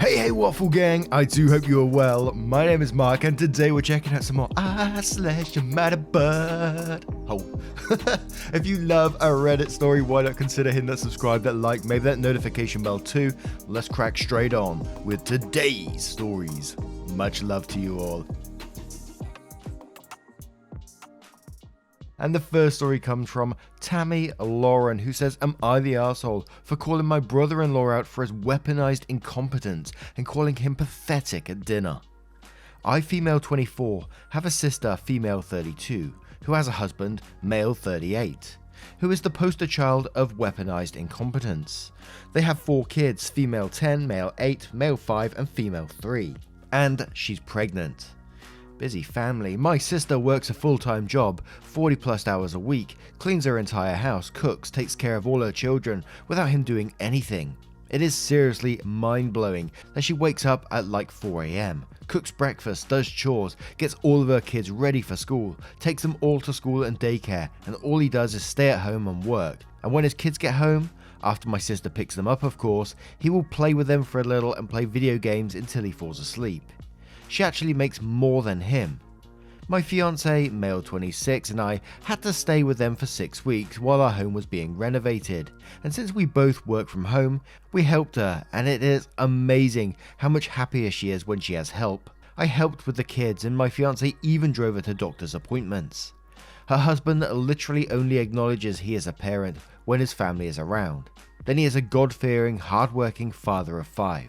Hey Waffle Gang, I do hope you are well. My name is Mark and today we're checking out some more AmITheButtHole. If you love a Reddit story, why not consider hitting that subscribe, that like, maybe that notification bell too. Let's crack straight on with today's stories. Much love to you all. And the first story comes from Tammy Lauren, who says, "Am I the arsehole for calling my brother-in-law out for his weaponized incompetence and calling him pathetic at dinner? I, female 24, have a sister, female 32, who has a husband, male 38, who is the poster child of weaponized incompetence. They have 4 kids, female 10, male 8, male 5, and female 3. And she's pregnant. Busy family. My sister works a full-time job, 40 plus hours a week, cleans her entire house, cooks, takes care of all her children without him doing anything. It is seriously mind-blowing that she wakes up at like 4 AM, cooks breakfast, does chores, gets all of her kids ready for school, takes them all to school and daycare, and all he does is stay at home and work. And when his kids get home, after my sister picks them up of course, he will play with them for a little and play video games until he falls asleep. She actually makes more than him. My fiance, male 26, and I had to stay with them for 6 weeks while our home was being renovated, and since we both work from home, we helped her, and it is amazing how much happier she is when she has help. I helped with the kids, and my fiance even drove her to doctor's appointments. Her husband literally only acknowledges he is a parent when his family is around. Then he is a God-fearing, hard-working father of 5.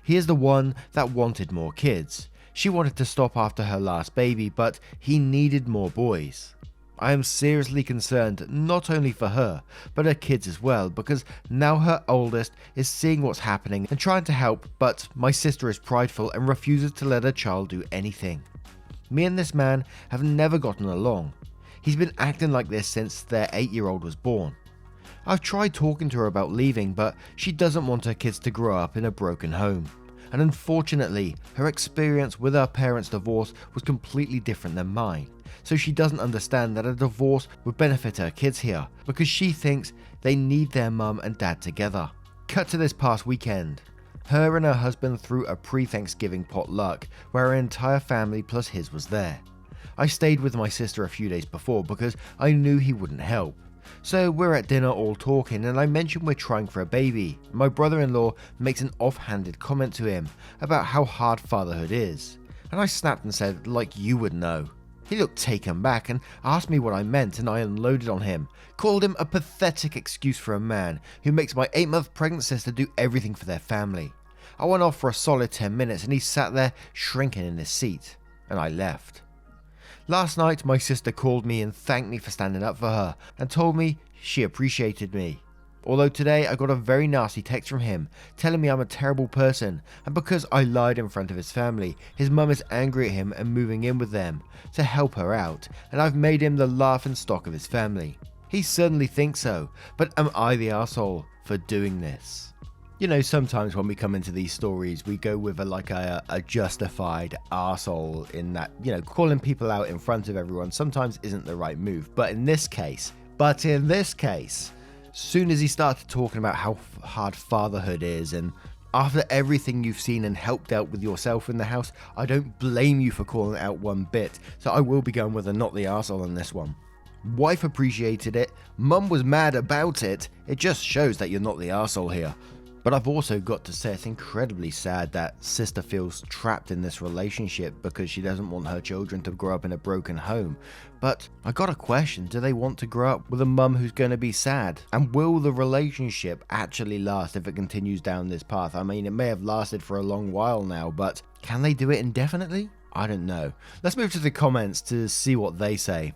He is the one that wanted more kids. She wanted to stop after her last baby, but he needed more boys. I am seriously concerned not only for her, but her kids as well, because now her oldest is seeing what's happening and trying to help, but my sister is prideful and refuses to let her child do anything. Me and this man have never gotten along. He's been acting like this since their 8-year-old was born. I've tried talking to her about leaving, but she doesn't want her kids to grow up in a broken home. And unfortunately, her experience with her parents' divorce was completely different than mine. So she doesn't understand that a divorce would benefit her kids here, because she thinks they need their mum and dad together. Cut to this past weekend. Her and her husband threw a pre-Thanksgiving potluck, where her entire family plus his was there. I stayed with my sister a few days before because I knew he wouldn't help. So we're at dinner all talking and I mention we're trying for a baby. My brother-in-law makes an offhanded comment to him about how hard fatherhood is. And I snapped and said, like you would know. He looked taken back and asked me what I meant, and I unloaded on him. Called him a pathetic excuse for a man who makes my 8-month pregnant sister do everything for their family. I went off for a solid 10 minutes and he sat there shrinking in his seat. And I left. Last night, my sister called me and thanked me for standing up for her and told me she appreciated me. Although today I got a very nasty text from him telling me I'm a terrible person, and because I lied in front of his family, his mum is angry at him and moving in with them to help her out, and I've made him the laughing stock of his family. He certainly thinks so, but am I the arsehole for doing this? You know, sometimes when we come into these stories, we go with a justified arsehole in that, you know, calling people out in front of everyone sometimes isn't the right move. But in this case, soon as he started talking about how hard fatherhood is, and after everything you've seen and helped out with yourself in the house, I don't blame you for calling it out one bit. So I will be going with a not the arsehole on this one. Wife appreciated it. Mum was mad about it. It just shows that you're not the arsehole here. But I've also got to say it's incredibly sad that sister feels trapped in this relationship because she doesn't want her children to grow up in a broken home. But I got a question, do they want to grow up with a mum who's going to be sad? And will the relationship actually last if it continues down this path? I mean, it may have lasted for a long while now, but can they do it indefinitely? I don't know. Let's move to the comments to see what they say.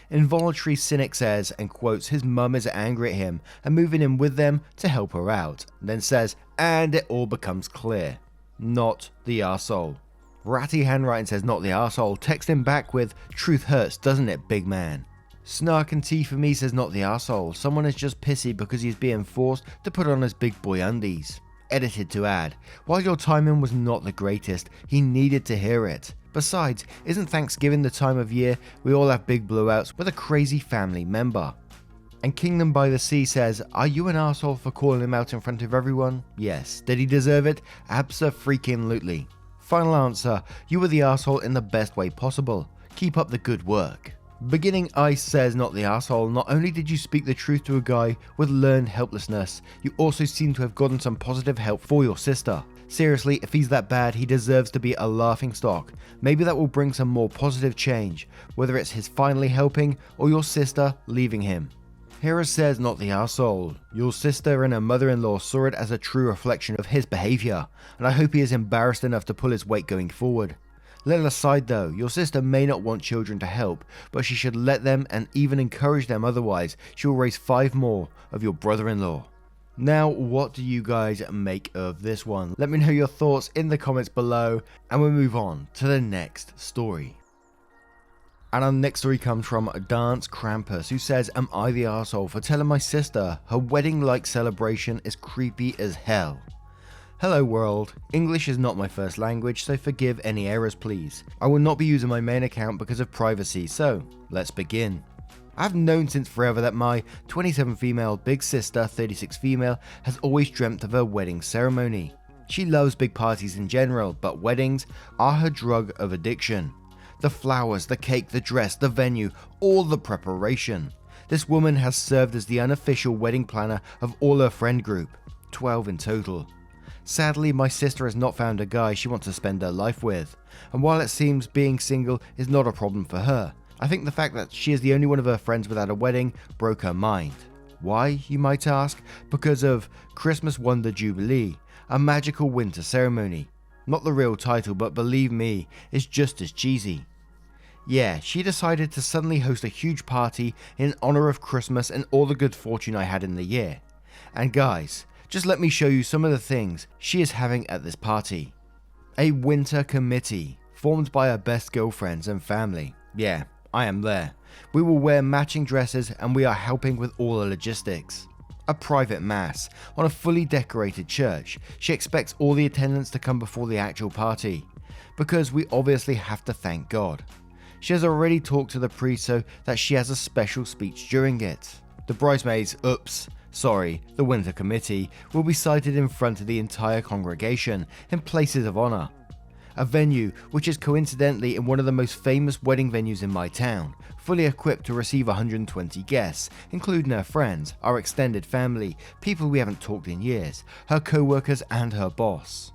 Involuntary Cynic says and quotes his mum is angry at him and moving in with them to help her out, and then says, and it all becomes clear. Not the arsehole. Ratty handwriting says not the arsehole. Text him back with, truth hurts doesn't it, big man? Snark and T for me says not the arsehole. Someone is just pissy because he's being forced to put on his big boy undies. Edited to add, while your timing was not the greatest, he needed to hear it. Besides, isn't Thanksgiving the time of year we all have big blowouts with a crazy family member? And Kingdom by the Sea says, are you an arsehole for calling him out in front of everyone? Yes. Did he deserve it? Abso-freaking-lutely. Final answer, you were the arsehole in the best way possible. Keep up the good work. Beginning Ice says, not the arsehole, not only did you speak the truth to a guy with learned helplessness, you also seem to have gotten some positive help for your sister. Seriously, if he's that bad, he deserves to be a laughingstock. Maybe that will bring some more positive change, whether it's his finally helping or your sister leaving him. Hera says, not the arsehole. Your sister and her mother-in-law saw it as a true reflection of his behaviour, and I hope he is embarrassed enough to pull his weight going forward. Little aside though, your sister may not want children to help, but she should let them and even encourage them, otherwise she will raise 5 more of your brother-in-law. Now, what do you guys make of this one? Let me know your thoughts in the comments below, and we'll move on to the next story. And our next story comes from Dance Krampus, who says, am I the arsehole for telling my sister her wedding-like celebration is creepy as hell? Hello world, English is not my first language, so forgive any errors please. I will not be using my main account because of privacy, so let's begin. I've known since forever that my 27 female big sister 36 female has always dreamt of her wedding ceremony. She loves big parties in general, but weddings are her drug of addiction. The flowers, the cake, the dress, the venue, all the preparation. This woman has served as the unofficial wedding planner of all her friend group, 12 in total. Sadly, my sister has not found a guy she wants to spend her life with, and while it seems being single is not a problem for her, I think the fact that she is the only one of her friends without a wedding broke her mind. Why, you might ask? Because of Christmas Wonder Jubilee, a magical winter ceremony. Not the real title, but believe me, it's just as cheesy. Yeah, she decided to suddenly host a huge party in honor of Christmas and all the good fortune I had in the year. And guys, just let me show you some of the things she is having at this party. A winter committee, formed by her best girlfriends and family. Yeah, I am there. We will wear matching dresses and we are helping with all the logistics. A private mass on a fully decorated church. She expects all the attendants to come before the actual party, because we obviously have to thank God. She has already talked to the priest so that she has a special speech during it. The bridesmaids, the winter committee, will be cited in front of the entire congregation in places of honor. A venue which is coincidentally in one of the most famous wedding venues in my town, fully equipped to receive 120 guests, including her friends, our extended family, people we haven't talked in years, her co-workers and her boss.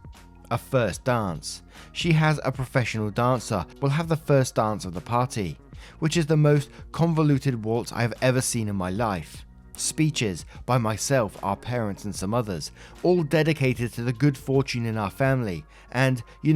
A first dance. She has a professional dancer, will have the first dance of the party, which is the most convoluted waltz I have ever seen in my life. Speeches by myself, our parents and some others, all dedicated to the good fortune in our family, and you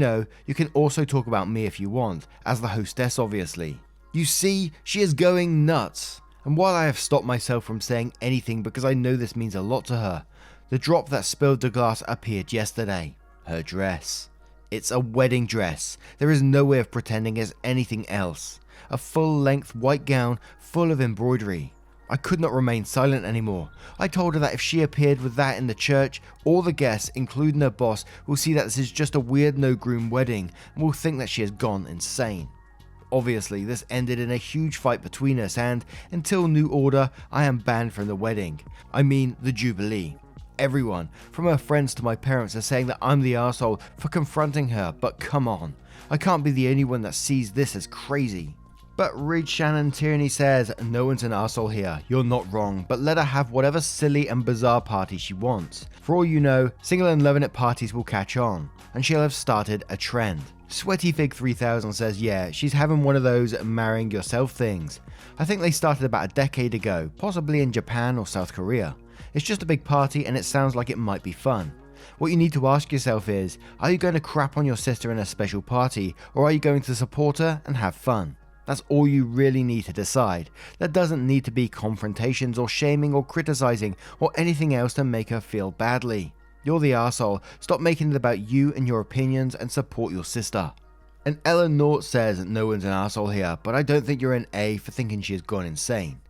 can also talk about me if you want, as the hostess obviously. You see, she is going nuts, and while I have stopped myself from saying anything because I know this means a lot to her, the drop that spilled the glass appeared yesterday. Her dress. It's a wedding dress, there is no way of pretending it's anything else. A full-length white gown full of embroidery. I could not remain silent anymore. I told her that if she appeared with that in the church, all the guests, including her boss, will see that this is just a weird no-groom wedding and will think that she has gone insane. Obviously, this ended in a huge fight between us and, until new order, I am banned from the wedding. I mean, the Jubilee. Everyone, from her friends to my parents, are saying that I'm the arsehole for confronting her, but come on. I can't be the only one that sees this as crazy. But Reed Shannon Tierney says, no one's an arsehole here, you're not wrong, but let her have whatever silly and bizarre party she wants. For all you know, single and loving it parties will catch on, and she'll have started a trend. Sweaty Fig 3000 says, yeah, she's having one of those marrying yourself things. I think they started about a decade ago, possibly in Japan or South Korea. It's just a big party and it sounds like it might be fun. What you need to ask yourself is, are you going to crap on your sister in a special party, or are you going to support her and have fun? That's all you really need to decide. There doesn't need to be confrontations or shaming or criticizing or anything else to make her feel badly. You're the arsehole, stop making it about you and your opinions and support your sister. And Ellen Nort says no one's an arsehole here, but I don't think you're an A for thinking she has gone insane.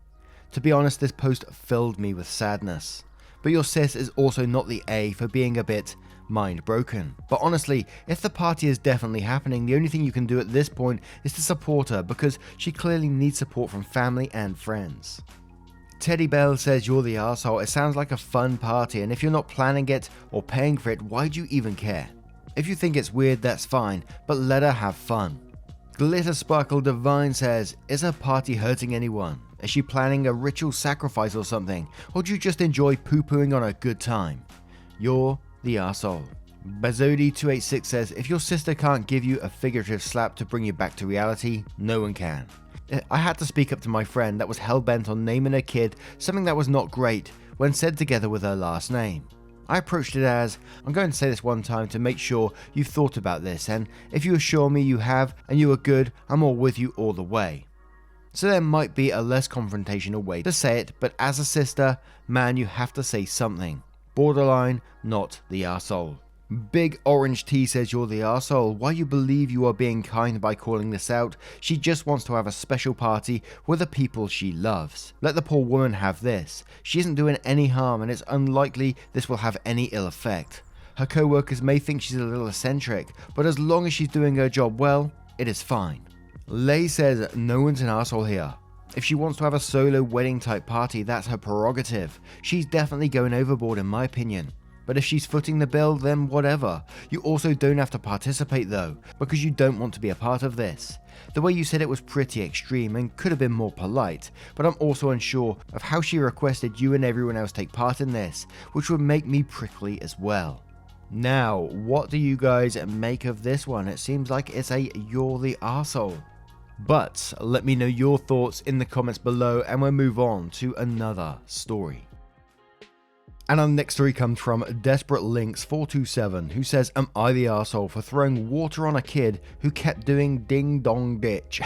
To be honest, this post filled me with sadness. But your sis is also not the A for being a bit mind broken. But honestly, if the party is definitely happening, the only thing you can do at this point is to support her because she clearly needs support from family and friends. Teddy Bell says you're the arsehole. It sounds like a fun party, and if you're not planning it or paying for it, why do you even care? If you think it's weird, that's fine, but let her have fun. Glitter Sparkle Divine says, is her party hurting anyone? Is she planning a ritual sacrifice or something? Or do you just enjoy poo-pooing on a good time? You're the arsehole. Bazodi286 says, if your sister can't give you a figurative slap to bring you back to reality, no one can. I had to speak up to my friend that was hell-bent on naming her kid something that was not great when said together with her last name. I approached it as, I'm going to say this one time to make sure you've thought about this, and if you assure me you have and you are good, I'm all with you all the way. So there might be a less confrontational way to say it, but as a sister, man, you have to say something. Borderline, not the arsehole. Big Orange T says you're the arsehole. Why you believe you are being kind by calling this out? She just wants to have a special party with the people she loves. Let the poor woman have this. She isn't doing any harm, and it's unlikely this will have any ill effect. Her co-workers may think she's a little eccentric, but as long as she's doing her job well, it is fine. Lay says no one's an arsehole here. If she wants to have a solo wedding type party, that's her prerogative. She's definitely going overboard in my opinion. But if she's footing the bill, then whatever. You also don't have to participate though, because you don't want to be a part of this. The way you said it was pretty extreme and could have been more polite, but I'm also unsure of how she requested you and everyone else take part in this, which would make me prickly as well. Now, what do you guys make of this one? It seems like it's a you're the arsehole. But let me know your thoughts in the comments below, and we'll move on to another story. And our next story comes from Desperate Links 427, who says, am I the arsehole for throwing water on a kid who kept doing ding dong ditch?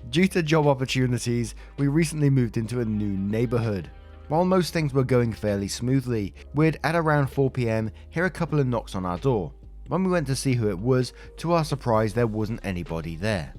Due to job opportunities, we recently moved into a new neighborhood. While most things were going fairly smoothly, we'd at around 4 PM hear a couple of knocks on our door. When we went to see who it was, to our surprise there wasn't anybody there.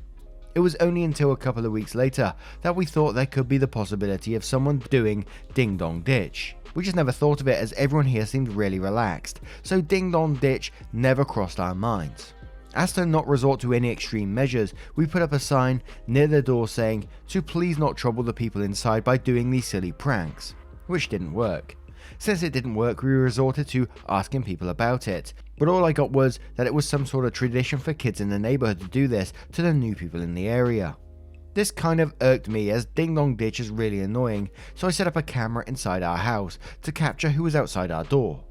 It was only until a couple of weeks later that we thought there could be the possibility of someone doing ding dong ditch. We just never thought of it as everyone here seemed really relaxed, so ding dong ditch never crossed our minds. As to not resort to any extreme measures, we put up a sign near the door saying to please not trouble the people inside by doing these silly pranks, which didn't work. Since it didn't work, we resorted to asking people about it, but all I got was that it was some sort of tradition for kids in the neighborhood to do this to the new people in the area. This kind of irked me as ding dong ditch is really annoying, so I set up a camera inside our house to capture who was outside our door.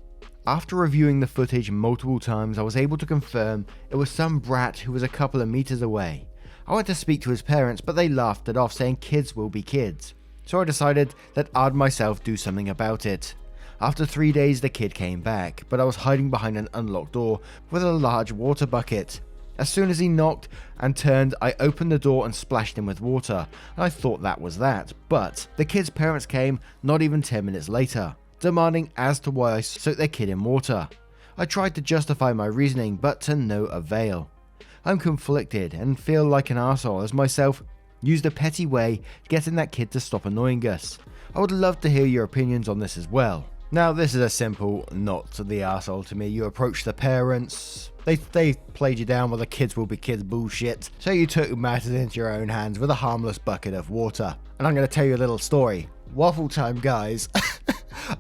After reviewing the footage multiple times, I was able to confirm it was some brat who was a couple of meters away. I went to speak to his parents, but they laughed it off saying kids will be kids, so I decided that I'd myself do something about it. After 3 days the kid came back, but I was hiding behind an unlocked door with a large water bucket. As soon as he knocked and turned, I opened the door and splashed him with water, and I thought that was that, but the kid's parents came not even 10 minutes later, demanding as to why I soaked their kid in water. I tried to justify my reasoning, but to no avail. I'm conflicted and feel like an arsehole as myself used a petty way getting that kid to stop annoying us. I would love to hear your opinions on this as well. Now this is a simple not the arsehole to me. You approach the parents, they played you down with the kids will be kids bullshit, so you took matters into your own hands with a harmless bucket of water. And I'm going to tell you a little story, waffle time guys,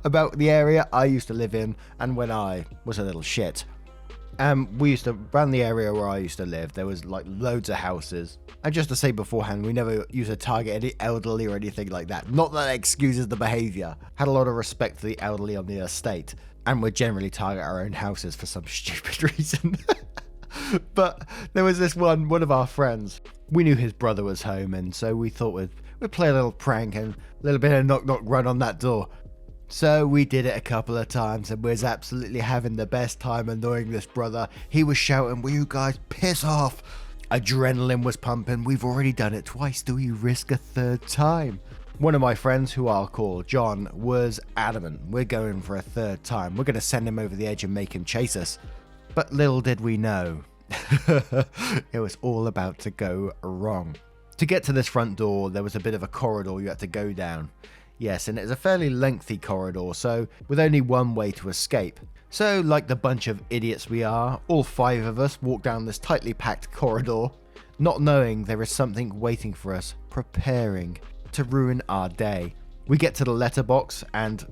about the area I used to live in and when I was a little shit. We used to, around the area where I used to live, there was like loads of houses. And just to say beforehand, we never used to target any elderly or anything like that. Not that it excuses the behaviour. Had a lot of respect for the elderly on the estate. And would generally target our own houses for some stupid reason. But there was this one of our friends. We knew his brother was home, and so we thought we'd play a little prank and a little bit of knock knock run on that door. So we did it a couple of times and we was absolutely having the best time annoying this brother. He was shouting, will you guys piss off? Adrenaline was pumping. We've already done it twice. Do we risk a third time? One of my friends, who I'll call John, was adamant. We're going for a third time. We're going to send him over the edge and make him chase us. But little did we know, it was all about to go wrong. To get to this front door, there was a bit of a corridor you had to go down. Yes, and it's a fairly lengthy corridor, so with only one way to escape. So, like the bunch of idiots we are, all 5 of us walk down this tightly packed corridor, not knowing there is something waiting for us, preparing to ruin our day. We get to the letterbox, and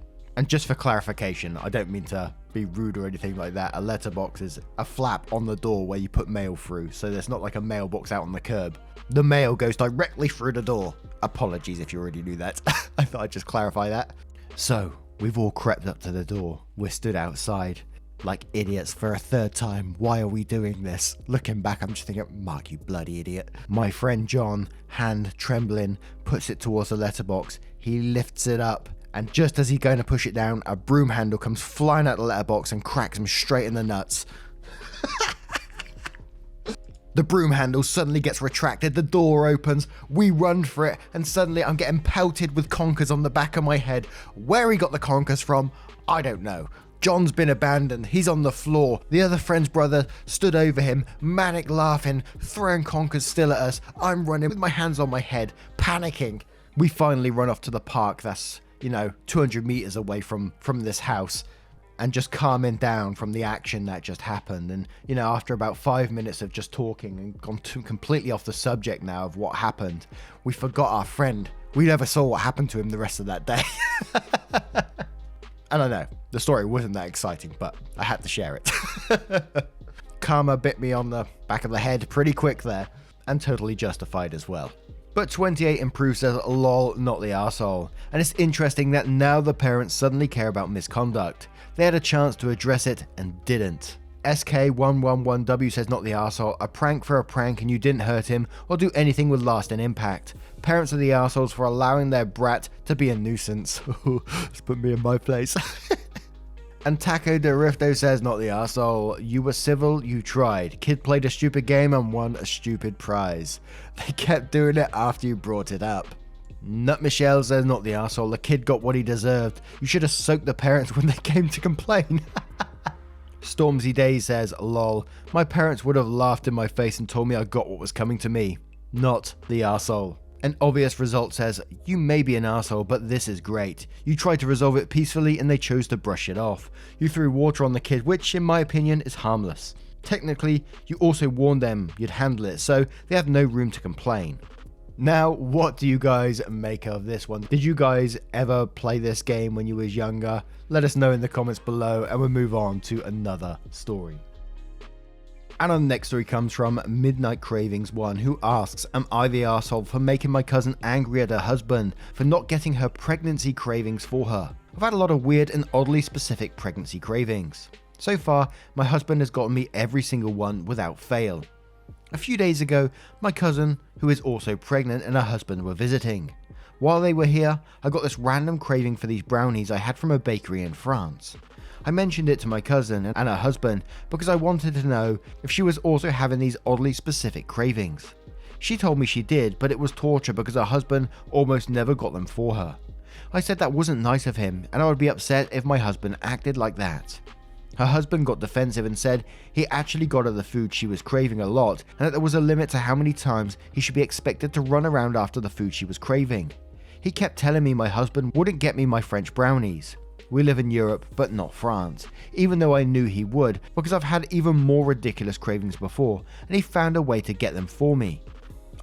just for clarification, I don't mean to be rude or anything like that. A letterbox is a flap on the door where you put mail through, so there's not like a mailbox out on the curb. The mail goes directly through the door. Apologies if you already knew that. I thought I'd just clarify that. So, we've all crept up to the door. We're stood outside like idiots for a third time. Why are we doing this? Looking back, I'm just thinking, Mark, you bloody idiot. My friend John, hand trembling, puts it towards the letterbox. He lifts it up, and just as he's going to push it down, a broom handle comes flying out the letterbox and cracks him straight in the nuts. The broom handle suddenly gets retracted, the door opens, we run for it, and suddenly I'm getting pelted with conkers on the back of my head. Where he got the conkers from, I don't know. John's been abandoned, he's on the floor. The other friend's brother stood over him, manic laughing, throwing conkers still at us. I'm running with my hands on my head, panicking. We finally run off to the park that's, 200 meters away from this house, and just calming down from the action that just happened. And, after about 5 minutes of just talking and gone completely off the subject now of what happened, we forgot our friend. We never saw what happened to him the rest of that day. And I know, the story wasn't that exciting, but I had to share it. Karma bit me on the back of the head pretty quick there, and totally justified as well. But 28 improves says, lol, not the arsehole. And it's interesting that now the parents suddenly care about misconduct. They had a chance to address it and didn't. SK111W says, not the arsehole, a prank for a prank and you didn't hurt him or do anything with lasting impact. Parents are the arseholes for allowing their brat to be a nuisance. Let's put me in my place. And Taco de Rifto says, not the arsehole, you were civil, you tried. Kid played a stupid game and won a stupid prize. They kept doing it after you brought it up. Nut Michelle says, not the arsehole, the kid got what he deserved. You should have soaked the parents when they came to complain. Stormzy Day says, lol, my parents would have laughed in my face and told me I got what was coming to me. Not the arsehole. An obvious result says, you may be an arsehole, but this is great. You tried to resolve it peacefully and they chose to brush it off. You threw water on the kid, which in my opinion is harmless. Technically, you also warned them you'd handle it, so they have no room to complain. Now, what do you guys make of this one? Did you guys ever play this game when you was younger? Let us know in the comments below and we'll move on to another story. And our next story comes from Midnight Cravings 1, who asks, am I the arsehole for making my cousin angry at her husband for not getting her pregnancy cravings for her? I've had a lot of weird and oddly specific pregnancy cravings. So far, my husband has gotten me every single one without fail. A few days ago, my cousin, who is also pregnant, and her husband were visiting. While they were here, I got this random craving for these brownies I had from a bakery in France. I mentioned it to my cousin and her husband because I wanted to know if she was also having these oddly specific cravings. She told me she did, but it was torture because her husband almost never got them for her. I said that wasn't nice of him and I would be upset if my husband acted like that. Her husband got defensive and said he actually got her the food she was craving a lot and that there was a limit to how many times he should be expected to run around after the food she was craving. He kept telling me my husband wouldn't get me my French brownies. We live in Europe, but not France, even though I knew he would, because I've had even more ridiculous cravings before, and he found a way to get them for me.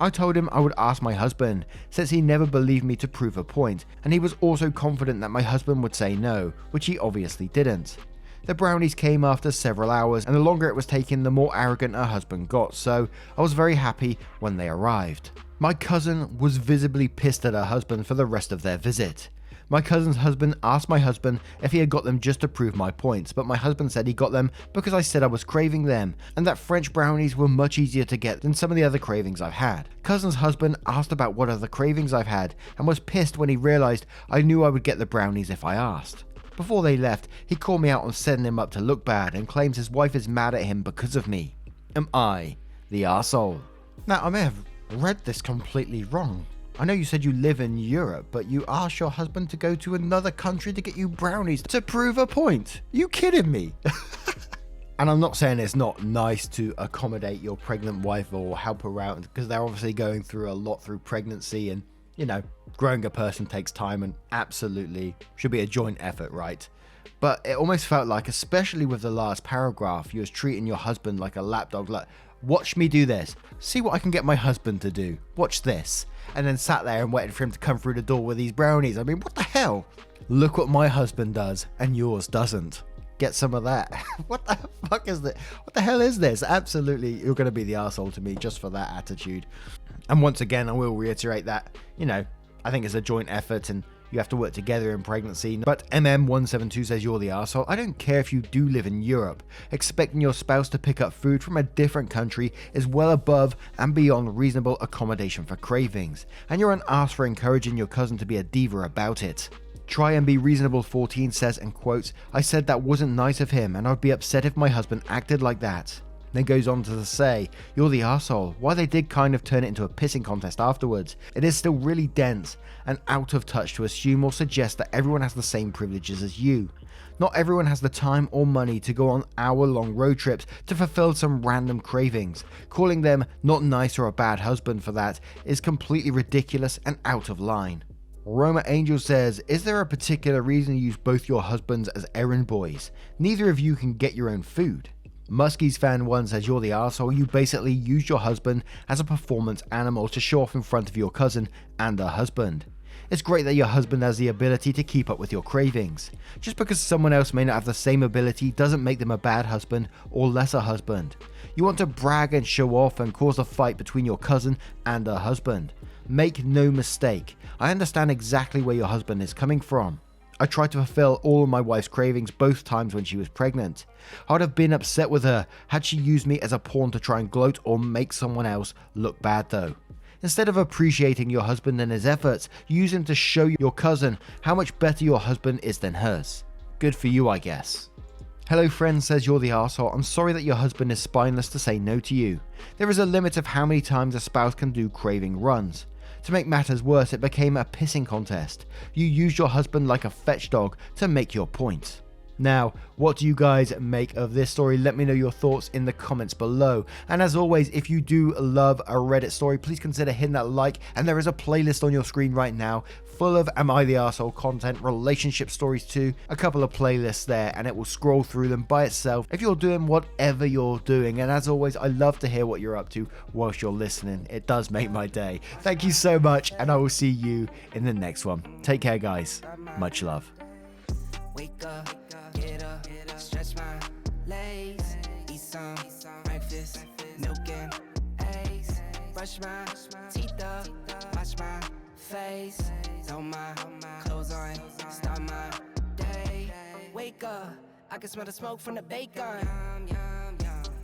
I told him I would ask my husband, since he never believed me to prove a point, and he was also confident that my husband would say no, which he obviously didn't. The brownies came after several hours, and the longer it was taking, the more arrogant her husband got, so I was very happy when they arrived. My cousin was visibly pissed at her husband for the rest of their visit. My cousin's husband asked my husband if he had got them just to prove my points, but my husband said he got them because I said I was craving them, and that French brownies were much easier to get than some of the other cravings I've had. Cousin's husband asked about what other cravings I've had, and was pissed when he realized I knew I would get the brownies if I asked. Before they left, he called me out on setting him up to look bad, and claims his wife is mad at him because of me. Am I the arsehole? Now, I may have read this completely wrong. I know you said you live in Europe, but you asked your husband to go to another country to get you brownies to prove a point. You kidding me? And I'm not saying it's not nice to accommodate your pregnant wife or help her out, because they're obviously going through a lot through pregnancy, and growing a person takes time and absolutely should be a joint effort, right? But it almost felt like, especially with the last paragraph, you was treating your husband like a lapdog, like, watch me do this, see what I can get my husband to do, watch this, and then sat there and waited for him to come through the door with these brownies. I mean, what the hell? Look what my husband does and yours doesn't. Get some of that. What the fuck is that? What the hell is this? Absolutely, you're going to be the arsehole to me just for that attitude. And once again, I will reiterate that, you know, I think it's a joint effort and you have to work together in pregnancy. But MM172 says you're the arsehole. I don't care if you do live in Europe. Expecting your spouse to pick up food from a different country is well above and beyond reasonable accommodation for cravings. And you're an arse for encouraging your cousin to be a diva about it. Try and be reasonable 14 says, and quotes, I said that wasn't nice of him and I'd be upset if my husband acted like that. Then goes on to say, you're the arsehole. While they did kind of turn it into a pissing contest afterwards, it is still really dense and out of touch to assume or suggest that everyone has the same privileges as you. Not everyone has the time or money to go on hour-long road trips to fulfill some random cravings. Calling them not nice or a bad husband for that is completely ridiculous and out of line. Roma Angel says, is there a particular reason you use both your husbands as errand boys? Neither of you can get your own food. Muskie's fan 1 says you're the arsehole. You basically use your husband as a performance animal to show off in front of your cousin and her husband. It's great that your husband has the ability to keep up with your cravings. Just because someone else may not have the same ability doesn't make them a bad husband or lesser husband. You want to brag and show off and cause a fight between your cousin and her husband. Make no mistake, I understand exactly where your husband is coming from. I tried to fulfill all of my wife's cravings both times when she was pregnant. I would have been upset with her had she used me as a pawn to try and gloat or make someone else look bad though. Instead of appreciating your husband and his efforts, use him to show your cousin how much better your husband is than hers. Good for you, I guess. Hello friend says you're the arsehole. I'm sorry that your husband is spineless to say no to you. There is a limit of how many times a spouse can do craving runs. To make matters worse, it became a pissing contest. You used your husband like a fetch dog to make your point. Now, what do you guys make of this story? Let me know your thoughts in the comments below. And as always, if you do love a Reddit story, please consider hitting that like. And there is a playlist on your screen right now full of Am I the Arsehole content, relationship stories too, a couple of playlists there, and it will scroll through them by itself if you're doing whatever you're doing. And as always, I love to hear what you're up to whilst you're listening. It does make my day. Thank you so much, and I will see you in the next one. Take care, guys. Much love. Wake up, get up, stretch my legs, eat some breakfast, milk and eggs, brush my teeth up, wash my face, throw my clothes on, start my day. Wake up, I can smell the smoke from the bacon.